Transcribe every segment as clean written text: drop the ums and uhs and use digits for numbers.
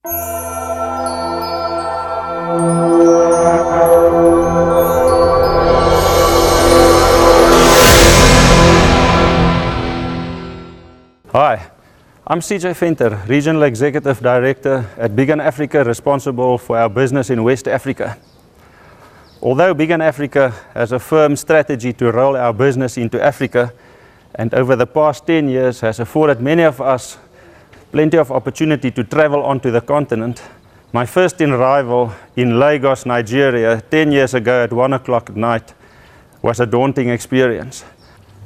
Hi, I'm CJ Venter, Regional Executive Director at Biggin Africa, responsible for our business in West Africa. Although Biggin Africa has a firm strategy to roll our business into Africa, and over the past 10 years has afforded many of us plenty of opportunity to travel onto the continent, my first arrival in Lagos, Nigeria, 10 years ago at 1 o'clock at night was a daunting experience.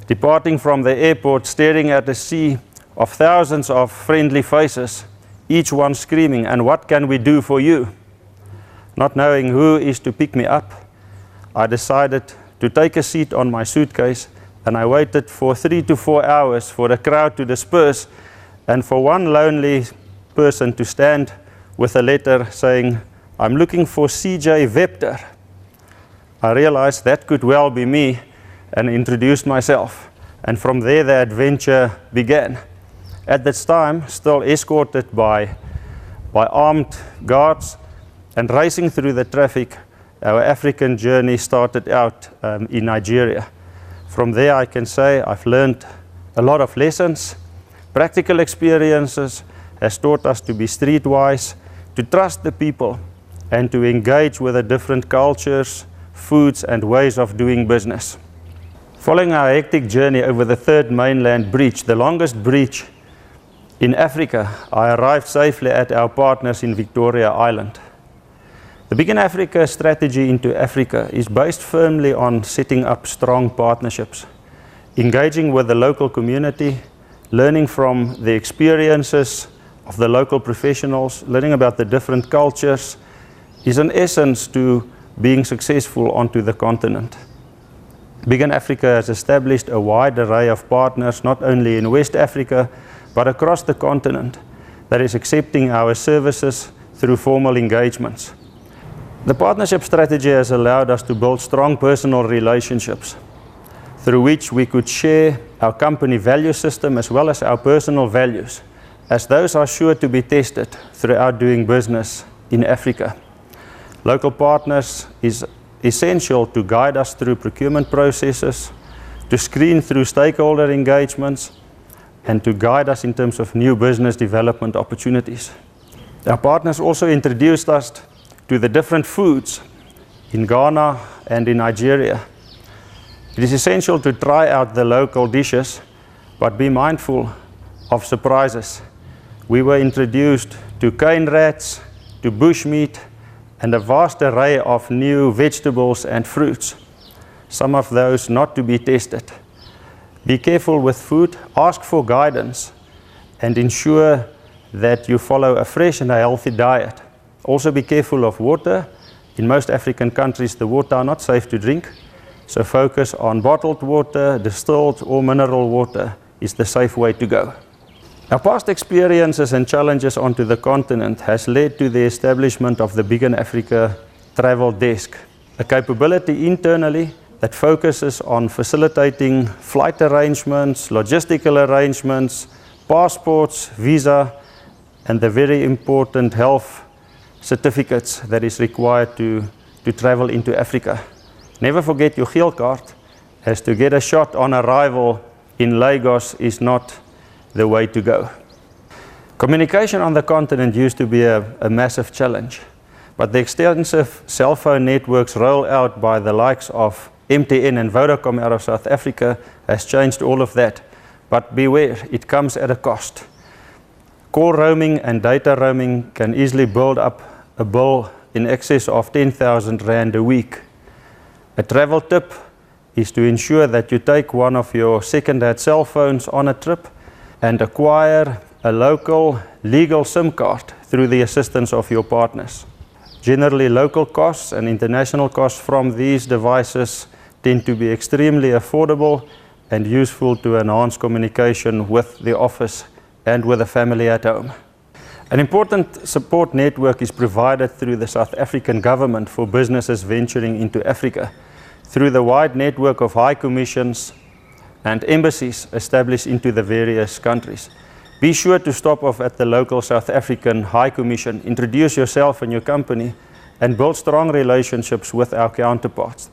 Departing from the airport, staring at a sea of thousands of friendly faces, each one screaming, "And what can we do for you?" Not knowing who is to pick me up, I decided to take a seat on my suitcase, and I waited for 3 to 4 hours for the crowd to disperse and for one lonely person to stand with a letter saying, "I'm looking for CJ Venter." I realized that could well be me and introduced myself, and from there the adventure began. At this time, still escorted by armed guards and racing through the traffic, our African journey started out in Nigeria. From there, I can say I've learned a lot of lessons. Practical experiences has taught us to be streetwise, to trust the people, and to engage with the different cultures, foods, and ways of doing business. Following our hectic journey over the third mainland breach, the longest breach in Africa, I arrived safely at our partners in Victoria Island. The Biggin Africa strategy into Africa is based firmly on setting up strong partnerships, engaging with the local community, learning from the experiences of the local professionals, learning about the different cultures, is an essence to being successful onto the continent. Biggin Africa has established a wide array of partners, not only in West Africa, but across the continent, that is accepting our services through formal engagements. The partnership strategy has allowed us to build strong personal relationships through which we could share our company value system as well as our personal values, as those are sure to be tested throughout doing business in Africa. Local partners is essential to guide us through procurement processes, to screen through stakeholder engagements, and to guide us in terms of new business development opportunities. Our partners also introduced us to the different foods in Ghana and in Nigeria. It is essential to try out the local dishes, but be mindful of surprises. We were introduced to cane rats, to bushmeat, and a vast array of new vegetables and fruits, some of those not to be tested. Be careful with food, ask for guidance, and ensure that you follow a fresh and a healthy diet. Also be careful of water. In most African countries, the water are not safe to drink, so focus on bottled water, distilled or mineral water is the safe way to go. Our past experiences and challenges onto the continent has led to the establishment of the Biggin Africa Travel Desk, a capability internally that focuses on facilitating flight arrangements, logistical arrangements, passports, visa, and the very important health certificates that is required to travel into Africa. Never forget your geelkaart, as to get a shot on arrival in Lagos is not the way to go. Communication on the continent used to be a massive challenge, but the extensive cell phone networks rolled out by the likes of MTN and Vodacom out of South Africa has changed all of that. But beware, it comes at a cost. Call roaming and data roaming can easily build up a bill in excess of 10,000 Rand a week. A travel tip is to ensure that you take one of your second-hand cell phones on a trip and acquire a local legal SIM card through the assistance of your partners. Generally, local costs and international costs from these devices tend to be extremely affordable and useful to enhance communication with the office and with the family at home. An important support network is provided through the South African government for businesses venturing into Africa through the wide network of high commissions and embassies established into the various countries. Be sure to stop off at the local South African High Commission, introduce yourself and your company, and build strong relationships with our counterparts.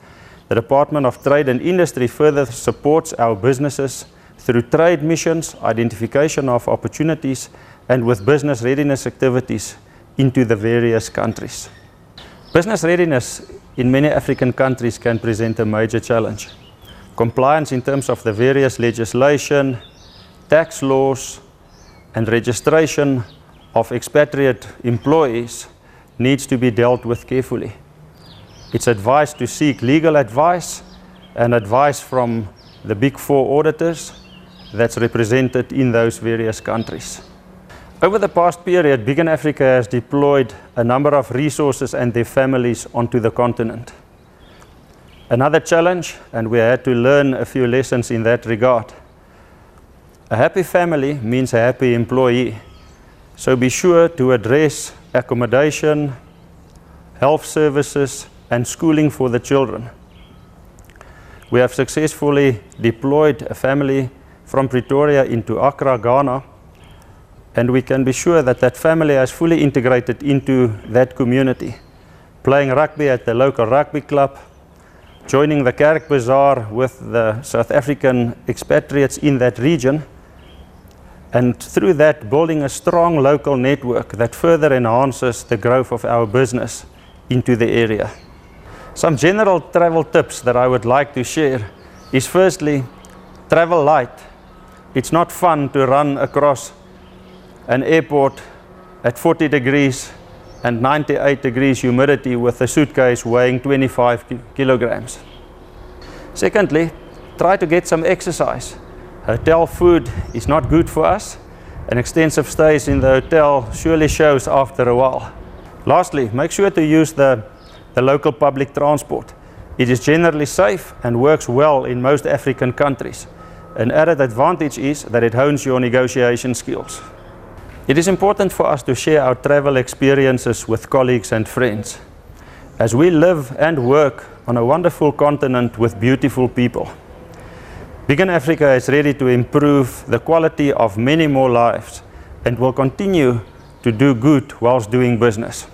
The Department of Trade and Industry further supports our businesses through trade missions, identification of opportunities, and with business readiness activities into the various countries. Business readiness in many African countries can present a major challenge. Compliance in terms of the various legislation, tax laws, and registration of expatriate employees needs to be dealt with carefully. It's advised to seek legal advice and advice from the Big Four auditors that's represented in those various countries. Over the past period, Biggin Africa has deployed a number of resources and their families onto the continent. Another challenge, and we had to learn a few lessons in that regard. A happy family means a happy employee. So be sure to address accommodation, health services, and schooling for the children. We have successfully deployed a family from Pretoria into Accra, Ghana, and we can be sure that that family has fully integrated into that community, playing rugby at the local rugby club, joining the Kerk Bazaar with the South African expatriates in that region, and through that building a strong local network that further enhances the growth of our business into the area. Some general travel tips that I would like to share is firstly, travel light. It's not fun to run across an airport at 40 degrees and 98 degrees humidity with a suitcase weighing 25 kilograms. Secondly, try to get some exercise. Hotel food is not good for us, and extensive stays in the hotel surely shows after a while. Lastly, make sure to use the local public transport. It is generally safe and works well in most African countries. An added advantage is that it hones your negotiation skills. It is important for us to share our travel experiences with colleagues and friends, as we live and work on a wonderful continent with beautiful people. Biggin Africa is ready to improve the quality of many more lives and will continue to do good whilst doing business.